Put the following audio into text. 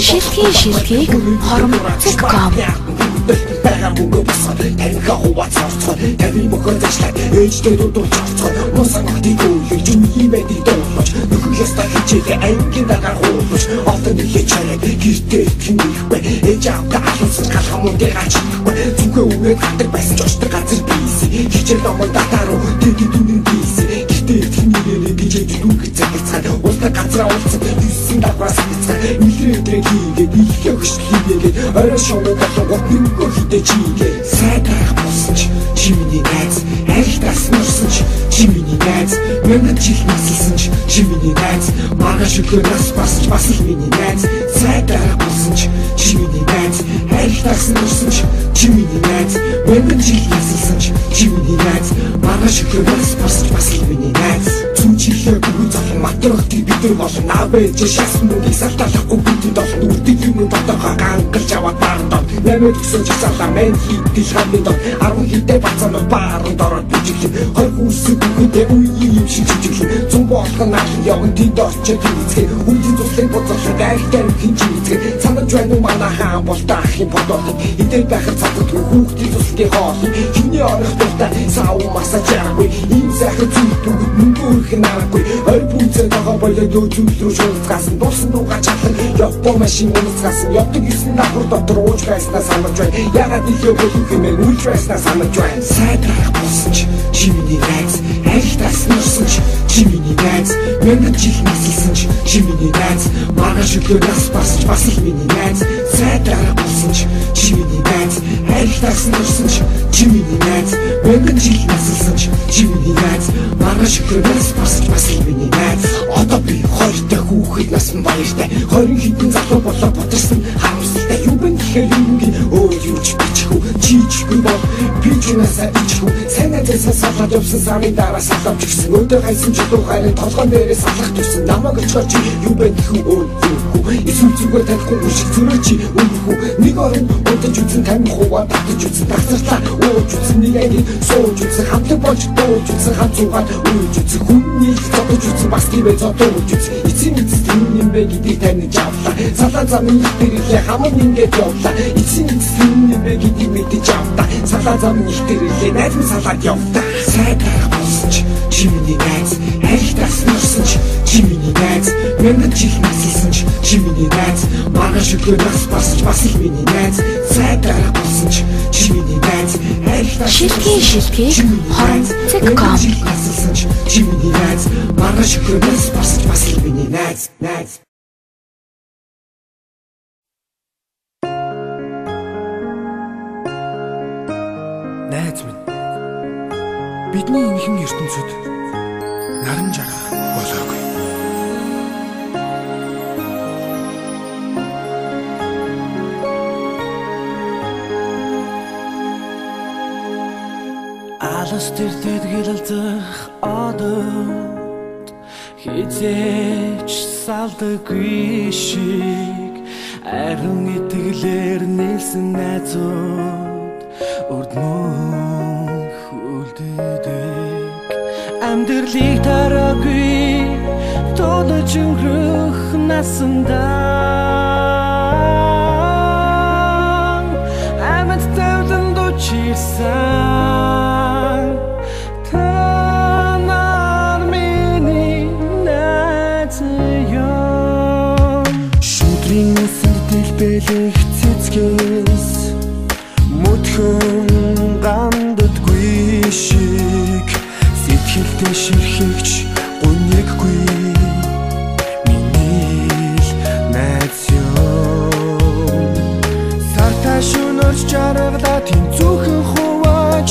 Шилтгийг хоромцог.com Мөнгө босоод таньхаа хуваацарцгаа тавь мөхөн зашлаад ээжтэй дуудуулцгаа мусан хатигүй юм хиймэдэг дуулж нөхөс ястаа хичээгээ ангийн дагаар хуулж олон нэг чараад гэртээ тэмдэхгүй ээж авта алуусан галхамуудыг ачихгүй зүгөө үгээд хатаг байсан ч очдог газар бийсэн хичээл номон датаруу дэги дүнэн бийсэн гэртээ тэмнэрээ бижээд дүүгээ цагцаад улта газраа уулцсан юусэн давраас цацгаа нилээдрээ хийгээд ихэ хөшл хийгээд орой шоуг болоо мөнгө хитэ чигээ сайдах болсон ч чимний найз айлтас нурсан ч чимний найз мэндэ чих нассан ч чимний найз магаш өгнөөс бас л миний найз сайдах болсон ч чимний найз айлтас нурсан ч чимний найз мэндэ чих нассан ч чимний найз магаш өгнөөс бас л миний найз чихээ бүгд зовлон матрахтыг бид нар болон навэж шаасан мөнгө салталахгүй бидэд олон үрдэг юм бодохоо гангалж аваад баард нэмээд гисэн чацаалаа мен хийдэл хамын дор 10 хитэ бацаанууд баард ороод бичлээ 20 хүнсэг бүхэндээ үе юм шижижлээ зүүн болгон наалын явган тэнд орчод хийцгээ үндийн цуслын боцоолоо дайртай хинж хийцгээ санаж байна уу манай хаан болтоо ахын бодоод идэл байхад цадад хүүхдийн цуслын хоол хиний орох дуртай сав масаж ярахгүй ийм сайхан зүйл бүгд мөнгө наагүй ой бүцээ тага болоод зүйл рүү шуулцгаасан дусан дуугаа чатлан явбо машин унацгаасан явдаг гэсэн давхар дотор ууж байснаа санаж байна ягаад ихе болох юм бэ үлж байснаа санаж байна сайдрах болсон ч чимний найз айлтас нурсан ч чимний найз мэндэ чих нассан ч чимний найз магаш өгнөөс бас л миний найз сайдрах болсон ч чимний найз айлтас нурсан ч чимний найз мэндэ чих нассан ч чимний найз магаш өгнөөс бас л миний найз одоо би хоёртой хүүхэд насан баяртай 20 хэдэн залуу болоо бодсон харамсалтай юу бэ гэхээр юу юуч бичихүү чийчгүй бол би чунасаа ичихүү санаадасаа салаад явсан сарын дараа салавч гисэн өдөө хайсан чулуу хайрын толгоон дээрээ салах тусан намайг өчгөр чи юу бэ гэхүү эсвэл зүгээр танихгүй шиг зүрх чи өнгөрхүү нэг орон удаж үзэн тань хуваа татж үзэн тагцарлаа ууж үзэн нэг анги сууж үзэн хамтлаг болж дууж үзэн хамт зугаад ууж үзэн хүний зодож үзэн бас тиймээ зодож үзэн эцсийн юм бэ гэдгийг таньж авлаа салаа замын их дээрээ хамаг ингээд явлаа эцсийн юм бэ гэдгийг мэдэж авлаа салаа замын их дээрээ найз салаад явлаа сайдах болсон ч чимний найз айлтас нурсан ч чимний найз мэндэ чих нассан ч чимний найз магаш өгнөөс бас л миний найз сайдах болсон ч чимний найз айлтас шилтгийг хоромцог.com чимний найз магаш өгнөөс бас л миний найз Найз минь бидний энэхэн ертөнцид наран жаргах болоогүй. Алас тэртэд гэрэлзэх одод хизээч салдаггүй шиг ариун итгэлээр нэлсэн найзууд урд мөнх үлддэг амьдралыг тараагүй тодож өнгөрөх насандаа амьд тавдан дучирсан танаар миний найз ёо шүдрийн үсэр дэлбэлэх цэцгээс мөдхөн ганддаггүй шиг сэтгэлдээ ширхэгч гуниггүй миний л найз ёо сартаа шүнөрч жаргалаа тэнцүүхэн хувааж